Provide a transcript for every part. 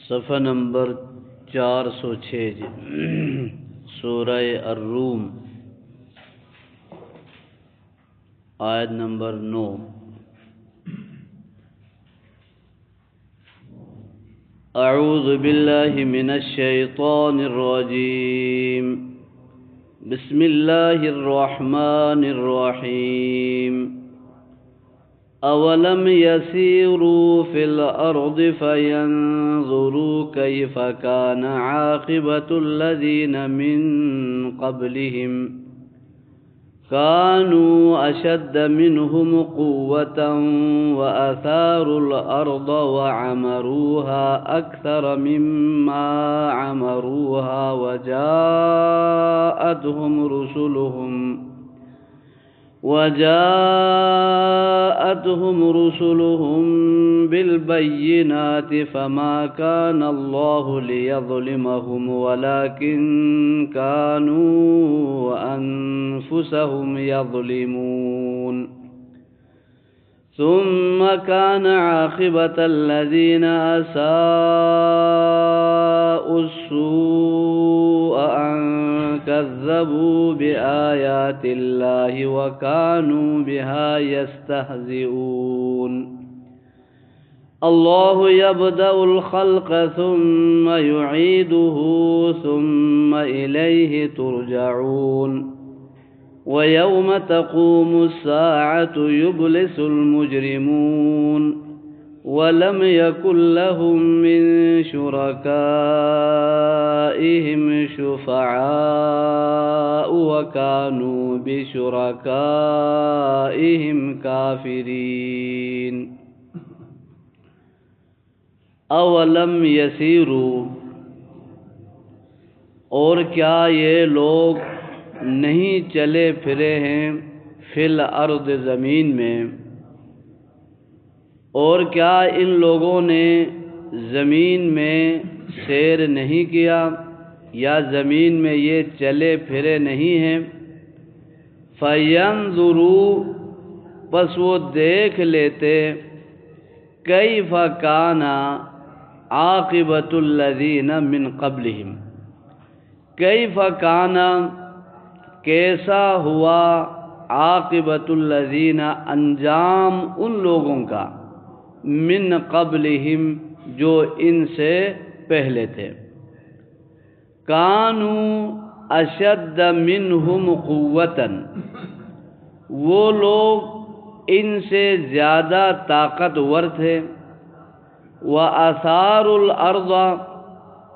صفحہ نمبر 406 سورہ الروم آیت نمبر 9۔ اعوذ باللہ من الشیطان الرجیم، بسم اللہ الرحمن الرحیم۔ اولم يسيروا في الارض فينظروا كيف كان عاقبة الذين من قبلهم كانوا اشد منهم قوة واثاروا الارض وعمروها اكثر مما عمروها وجاءتهم رسلهم بالبينات فما كان الله ليظلمهم ولكن كانوا أنفسهم يظلمون، ثم كان عاقبة الذين أساءوا السوء أن كذبوا بآيات الله وكانوا بها يستهزئون۔ الله يبدأ الخلق ثم يعيده ثم إليه ترجعون، ويوم تقوم الساعة يبلس المجرمون ولم يكن لهم من شركائهم شفعاء وكانوا بشركائهم كافرين۔ اولم یسیروا، اور کیا یہ لوگ نہیں چلے پھرے ہیں فی الارض زمین میں، اور کیا ان لوگوں نے زمین میں سیر نہیں کیا یا زمین میں یہ چلے پھرے نہیں ہیں؟ فَيَنظُرُوا، پس وہ دیکھ لیتے، کیف کان عاقبۃ الذین من قبلہم، کیف کان، کیسا ہوا، عاقبۃ الذین، انجام ان لوگوں کا، من قبلہم، جو ان سے پہلے تھے، کانوا اشد منہم قوۃً، وہ لوگ ان سے زیادہ طاقتور تھے، وَأَثَارُوا الْأَرْضَ،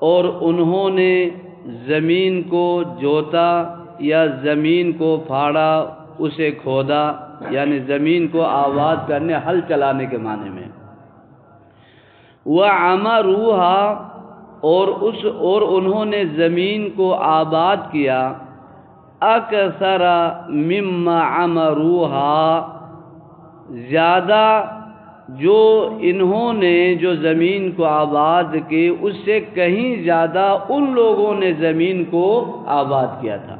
اور انہوں نے زمین کو جوتا یا زمین کو پھاڑا، اسے کھودا، یعنی زمین کو آباد کرنے، ہل چلانے کے معنی میں۔ وَعَمَرُوهَا، اور انہوں نے زمین کو آباد کیا، اکثر مما عمروها، زیادہ جو انہوں نے جو زمین کو آباد کی اس سے کہیں زیادہ ان لوگوں نے زمین کو آباد کیا تھا۔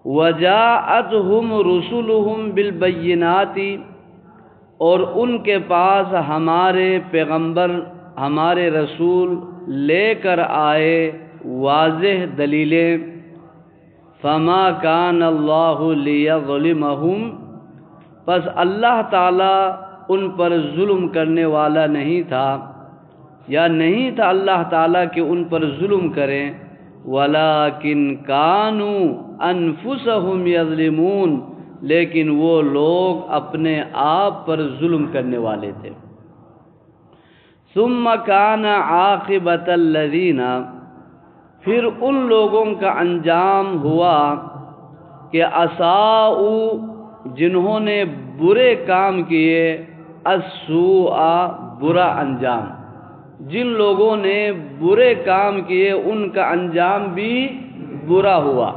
وَجَاءَتْهُمْ رُسُلُهُمْ بِالْبَيِّنَاتِ، اور ان کے پاس ہمارے پیغمبر، ہمارے رسول لے کر آئے واضح دلیلیں، فَمَا كَانَ اللَّهُ لِيَظْلِمَهُمْ، پس اللہ تعالیٰ ان پر ظلم کرنے والا نہیں تھا، یا نہیں تھا اللہ تعالیٰ کہ ان پر ظلم کریں، وَلَٰكِنْ كَانُوا أَنفُسَهُمْ يَظْلِمُونَ، لیکن وہ لوگ اپنے آپ پر ظلم کرنے والے تھے۔ ثُمَّ كَانَ عَاقِبَةَ الَّذِينَ، پھر ان لوگوں کا انجام ہوا کہ اساءوا، جنہوں نے برے کام کیے، السوء، برا انجام، جن لوگوں نے برے کام کیے ان کا انجام بھی برا ہوا۔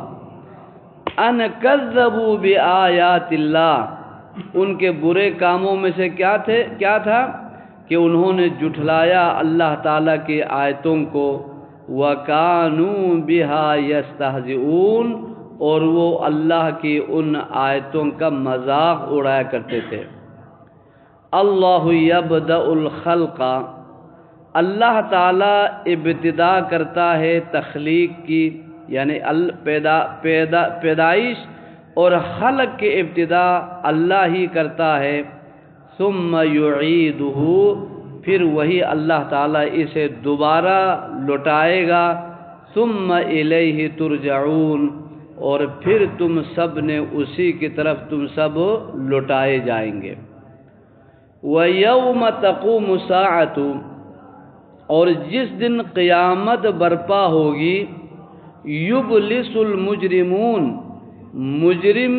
ان کذبوا بآیات اللہ، ان کے برے کاموں میں سے کیا تھا کہ انہوں نے جھٹلایا اللہ تعالیٰ کی آیتوں کو، وَكَانُوا بِهَا يَسْتَهْزِئُونَ، اور وہ اللہ کی ان آیتوں کا مذاق اڑایا کرتے تھے۔ اللہ یبدأ الخلق، اللہ تعالیٰ ابتدا کرتا ہے تخلیق کی، یعنی پیدائش اور خلق کے ابتدا اللہ ہی کرتا ہے، ثم یعیدہ، پھر وہی اللہ تعالیٰ اسے دوبارہ لوٹائے گا، ثم الیہ ترجعون، اور پھر تم سب نے اسی کی طرف تم سب لوٹائے جائیں گے۔ وَيَوْمَ تَقُومُ السَّاعَةُ، اور جس دن قیامت برپا ہوگی، یبلس المجرمون، مجرم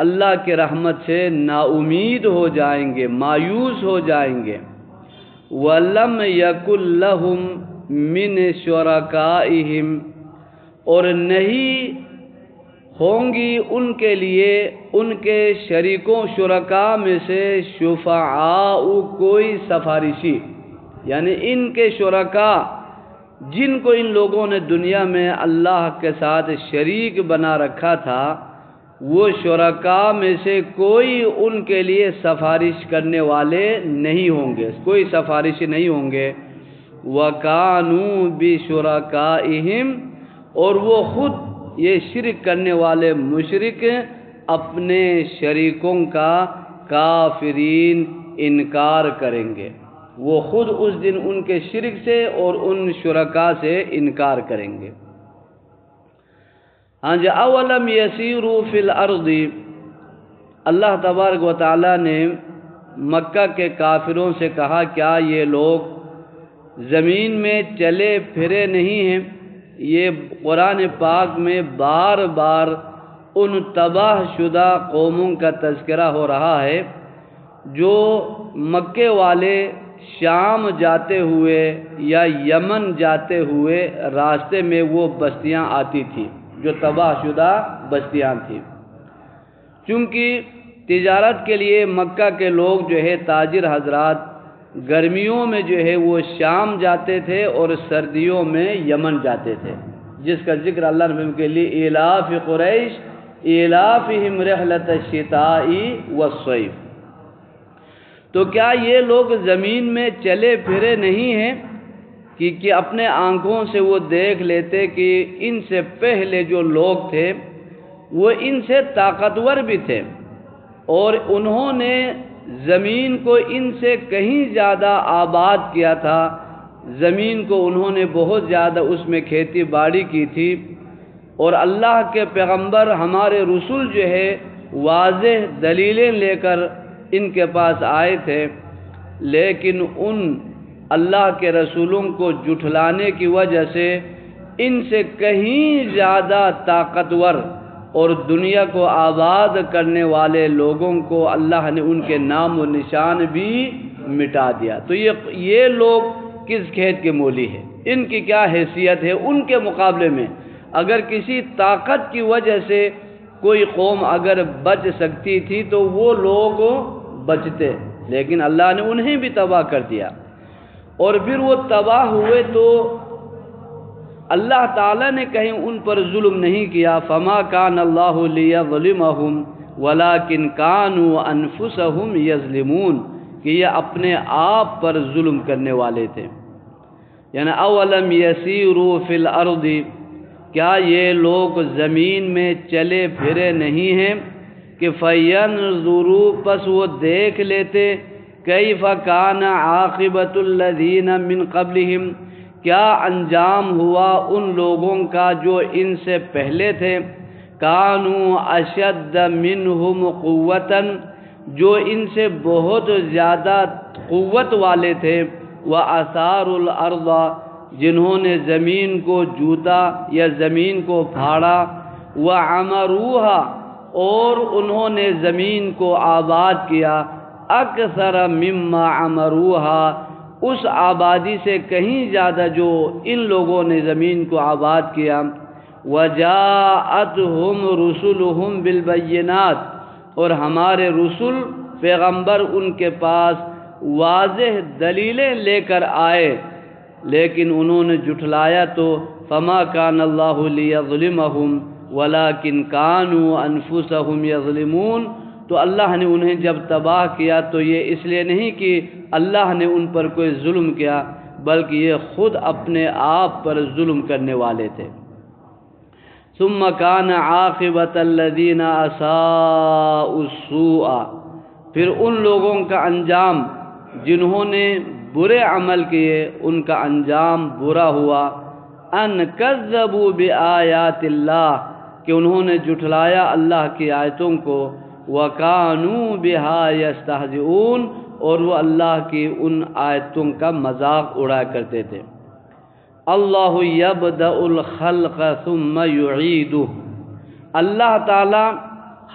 اللہ کے رحمت سے نا امید ہو جائیں گے، مایوس ہو جائیں گے۔ وَلَمْ يَكُنْ لَهُمْ مِنْ شُرَكَائِهِمْ، اور نہیں ہوں گی ان کے لیے ان کے شریکوں شرکاء میں سے شفعاء، کوئی سفارشی، یعنی ان کے شرکاء جن کو ان لوگوں نے دنیا میں اللہ کے ساتھ شریک بنا رکھا تھا، وہ شرکاء میں سے کوئی ان کے لیے سفارش کرنے والے نہیں ہوں گے، کوئی سفارشی نہیں ہوں گے۔ وَكَانُوا بِشُرَكَائِهِمْ، اور وہ خود یہ شرک کرنے والے مشرک اپنے شریکوں کا کافرین انکار کریں گے، وہ خود اس دن ان کے شرک سے اور ان شرکاء سے انکار کریں گے۔ ہاں جی، اولم یسیروا فی الارض، اللہ تبارک و تعالیٰ نے مکہ کے کافروں سے کہا کیا یہ لوگ زمین میں چلے پھرے نہیں ہیں؟ یہ قرآن پاک میں بار بار ان تباہ شدہ قوموں کا تذکرہ ہو رہا ہے جو مکے والے شام جاتے ہوئے یا یمن جاتے ہوئے راستے میں وہ بستیاں آتی تھیں جو تباہ شدہ بستیاں تھیں۔ چونکہ تجارت کے لیے مکہ کے لوگ جو ہے تاجر حضرات گرمیوں میں جو ہے وہ شام جاتے تھے اور سردیوں میں یمن جاتے تھے، جس کا ذکر اللہ نے کے لیے ایلاف قریش ایلافہم رحلۃ الشتاء والصیف۔ تو کیا یہ لوگ زمین میں چلے پھرے نہیں ہیں کہ اپنے آنکھوں سے وہ دیکھ لیتے کہ ان سے پہلے جو لوگ تھے وہ ان سے طاقتور بھی تھے اور انہوں نے زمین کو ان سے کہیں زیادہ آباد کیا تھا، زمین کو انہوں نے بہت زیادہ اس میں کھیتی باڑی کی تھی، اور اللہ کے پیغمبر ہمارے رسول جو ہے واضح دلیلیں لے کر ان کے پاس آئے تھے، لیکن ان اللہ کے رسولوں کو جھٹلانے کی وجہ سے ان سے کہیں زیادہ طاقتور اور دنیا کو آباد کرنے والے لوگوں کو اللہ نے ان کے نام و نشان بھی مٹا دیا۔ تو یہ لوگ کس کھیت کے مولی ہیں؟ ان کی کیا حیثیت ہے ان کے مقابلے میں؟ اگر کسی طاقت کی وجہ سے کوئی قوم اگر بچ سکتی تھی تو وہ لوگ بچتے، لیکن اللہ نے انہیں بھی تباہ کر دیا۔ اور پھر وہ تباہ ہوئے تو اللہ تعالیٰ نے کہیں ان پر ظلم نہیں کیا، فما کان اللہ لیظلمہم ولکن کانوا انفسہم یظلمون، کہ یہ اپنے آپ پر ظلم کرنے والے تھے۔ یعنی اولم یسیروا فی الارض، کیا یہ لوگ زمین میں چلے پھرے نہیں ہیں کہ فینظروا، پس وہ دیکھ لیتے، کیف کان عاقبۃ الذین من قبلہم، کیا انجام ہوا ان لوگوں کا جو ان سے پہلے تھے، کانوا اشد منہم قوۃ، جو ان سے بہت زیادہ قوت والے تھے، وَأَثَارُوا الْأَرْضَ، جنہوں نے زمین کو جوتا یا زمین کو پھاڑا، وَعَمَرُوهَا، اور انہوں نے زمین کو آباد کیا، اکثر مما عمروها، اس آبادی سے کہیں زیادہ جو ان لوگوں نے زمین کو آباد کیا۔ وَجَاءَتْهُمْ رُسُلُهُمْ بِالْبَيِّنَاتِ، اور ہمارے رسول پیغمبر ان کے پاس واضح دلیلیں لے کر آئے، لیکن انہوں نے جھٹلایا تو فما کان اللہ لیظلمہم ولکن کانوا انفسہم یظلمون، تو اللہ نے انہیں جب تباہ کیا تو یہ اس لیے نہیں کہ اللہ نے ان پر کوئی ظلم کیا، بلکہ یہ خود اپنے آپ پر ظلم کرنے والے تھے۔ ثم كان عاقبۃ الذین اساءوا السوء، پھر ان لوگوں کا انجام جنہوں نے برے عمل کیے ان کا انجام برا ہوا، ان کذبوا بآیات اللہ، کہ انہوں نے جھٹلایا اللہ کی آیتوں کو، وَكَانُوا بِهَا يَسْتَهْزِئُونَ، اور وہ اللہ کی ان آیتوں کا مذاق اڑایا کرتے تھے۔ اللہ یبدأ الخلق ثم یعیدہ، اللہ تعالی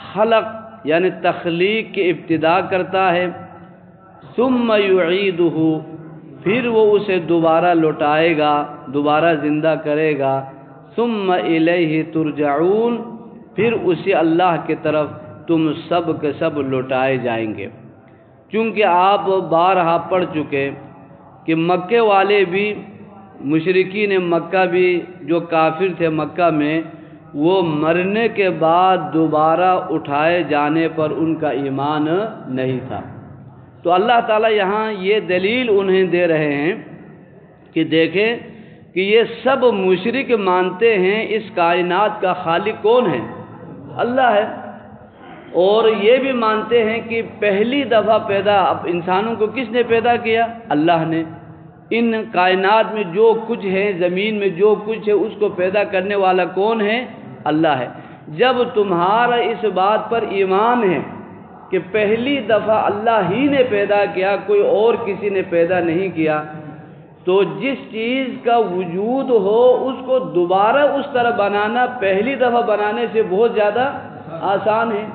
خلق یعنی تخلیق کی ابتدا کرتا ہے، ثم یعیدہ، پھر وہ اسے دوبارہ لوٹائے گا، دوبارہ زندہ کرے گا، ثم الیہ ترجعون، پھر اسی اللہ کی طرف تم سب کے سب لوٹائے جائیں گے۔ چونکہ آپ بارہا پڑھ چکے کہ مکے والے بھی، مشرکین مکہ بھی جو کافر تھے مکہ میں، وہ مرنے کے بعد دوبارہ اٹھائے جانے پر ان کا ایمان نہیں تھا۔ تو اللہ تعالیٰ یہاں یہ دلیل انہیں دے رہے ہیں کہ دیکھیں کہ یہ سب مشرک مانتے ہیں اس کائنات کا خالق کون ہے؟ اللہ ہے، اور یہ بھی مانتے ہیں کہ پہلی دفعہ پیدا اب انسانوں کو کس نے پیدا کیا؟ اللہ نے۔ ان کائنات میں جو کچھ ہے، زمین میں جو کچھ ہے، اس کو پیدا کرنے والا کون ہے؟ اللہ ہے۔ جب تمہارا اس بات پر ایمان ہے کہ پہلی دفعہ اللہ ہی نے پیدا کیا، کوئی اور کسی نے پیدا نہیں کیا، تو جس چیز کا وجود ہو اس کو دوبارہ اس طرح بنانا پہلی دفعہ بنانے سے بہت زیادہ آسان ہے۔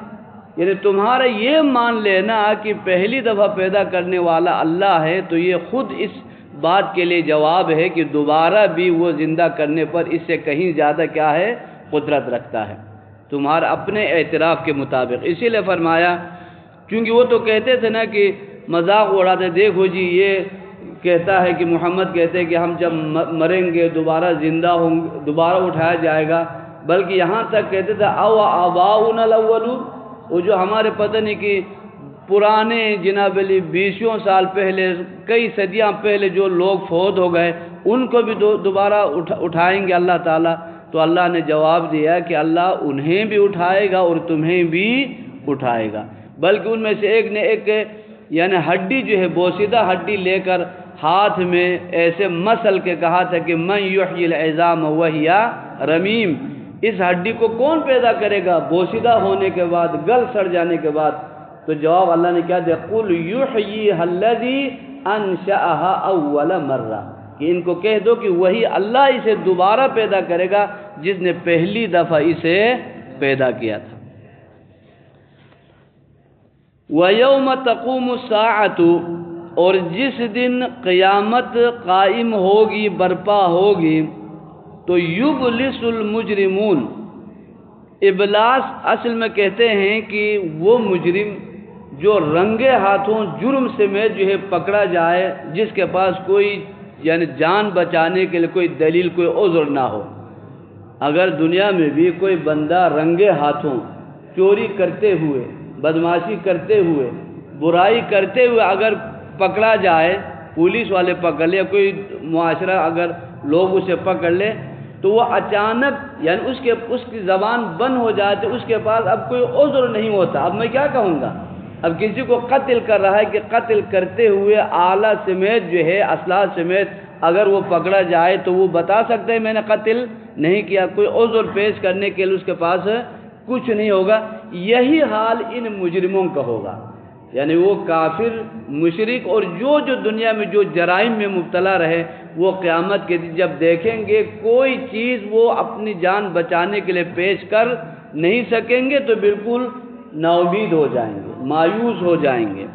یعنی تمہارا یہ مان لینا کہ پہلی دفعہ پیدا کرنے والا اللہ ہے، تو یہ خود اس بات کے لیے جواب ہے کہ دوبارہ بھی وہ زندہ کرنے پر اس سے کہیں زیادہ کیا ہے؟ قدرت رکھتا ہے، تمہارا اپنے اعتراف کے مطابق۔ اسی لیے فرمایا، کیونکہ وہ تو کہتے تھے نا کہ مذاق اڑاتے، دیکھو جی یہ کہتا ہے کہ محمد کہتے ہیں کہ ہم جب مریں گے دوبارہ زندہ ہوں گے، دوبارہ اٹھایا جائے گا، بلکہ یہاں تک کہتے تھے او آباؤنا الاولون، وہ جو ہمارے پتہ نہیں کہ پرانے جناب علی 20 سال پہلے، کئی صدیاں پہلے جو لوگ فوت ہو گئے ان کو بھی دوبارہ اٹھائیں گے اللہ تعالیٰ۔ تو اللہ نے جواب دیا کہ اللہ انہیں بھی اٹھائے گا اور تمہیں بھی اٹھائے گا، بلکہ ان میں سے ایک نے ایک یعنی ہڈی جو ہے بوسیدہ ہڈی لے کر ہاتھ میں ایسے مسل کے کہا تھا کہ من یحیی العظام وہی رمیم، اس ہڈی کو کون پیدا کرے گا بوسیدہ ہونے کے بعد، گل سڑ جانے کے بعد؟ تو جواب اللہ نے کیا دیا؟ قل یحییھا الذی انشأھا اول مرہ، کہ ان کو کہہ دو کہ وہی اللہ اسے دوبارہ پیدا کرے گا جس نے پہلی دفعہ اسے پیدا کیا تھا۔ وَيَوْمَ تَقُومُ السَّاعَةُ، اور جس دن قیامت قائم ہوگی، برپا ہوگی، تو یبلس المجرمون، ابلاس اصل میں کہتے ہیں کہ وہ مجرم جو رنگے ہاتھوں جرم سے میں جو ہے پکڑا جائے، جس کے پاس کوئی یعنی جان بچانے کے لیے کوئی دلیل، کوئی عذر نہ ہو۔ اگر دنیا میں بھی کوئی بندہ رنگے ہاتھوں چوری کرتے ہوئے، بدمعاشی کرتے ہوئے، برائی کرتے ہوئے اگر پکڑا جائے، پولیس والے پکڑ لے، کوئی معاشرہ اگر لوگ اسے پکڑ لے، تو وہ اچانک یعنی اس کی زبان بند ہو جاتی، اس کے پاس اب کوئی عذر نہیں ہوتا، اب میں کیا کہوں گا؟ اب کسی کو قتل کر رہا ہے کہ قتل کرتے ہوئے آلہ سمیت جو ہے اسلحہ سمیت اگر وہ پکڑا جائے تو وہ بتا سکتے ہیں میں نے قتل نہیں کیا، کوئی عذر پیش کرنے کے لیے اس کے پاس کچھ نہیں ہوگا۔ یہی حال ان مجرموں کا ہوگا، یعنی وہ کافر مشرک اور جو دنیا میں جو جرائم میں مبتلا رہے، وہ قیامت کے دن جب دیکھیں گے کوئی چیز وہ اپنی جان بچانے کے لیے پیش کر نہیں سکیں گے تو بالکل نا امید ہو جائیں گے، مایوس ہو جائیں گے۔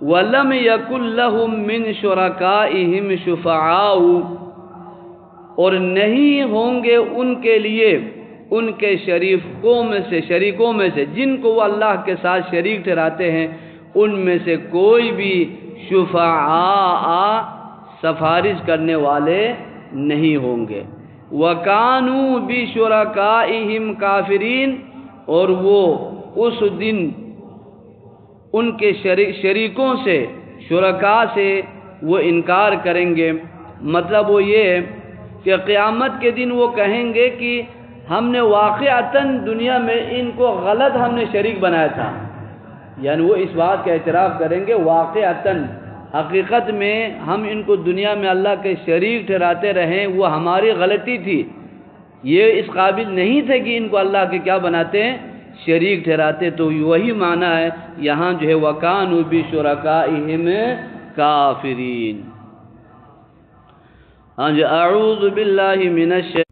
وَلَمْ يَكُنْ لَهُم مِّن شُرَكَائِهِمْ شُفَعَاءُ، اور نہیں ہوں گے ان کے لیے ان کے شریکوں میں سے جن کو وہ اللہ کے ساتھ شریک ٹھہراتے ہیں، ان میں سے کوئی بھی شفعاء سفارش کرنے والے نہیں ہوں گے۔ وَكَانُوا بِشُرَكَائِهِمْ كَافِرِينَ، اور وہ اس دن ان کے شریکوں سے، شرکاء سے وہ انکار کریں گے۔ مطلب وہ یہ کہ قیامت کے دن وہ کہیں گے کہ ہم نے واقعتاً دنیا میں ان کو غلط ہم نے شریک بنایا تھا، یعنی وہ اس بات کا اعتراف کریں گے واقعتاً حقیقت میں ہم ان کو دنیا میں اللہ کے شریک ٹھہراتے رہیں، وہ ہماری غلطی تھی، یہ اس قابل نہیں تھے کہ ان کو اللہ کے کیا بناتے ہیں، شریک ٹھہراتے۔ تو وہی معنی ہے یہاں جو ہے وَكَانُوا بِشُرَكَائِهِمْ كَافِرِينَ۔ ہاں جی، اعوذ باللہ من الشیطان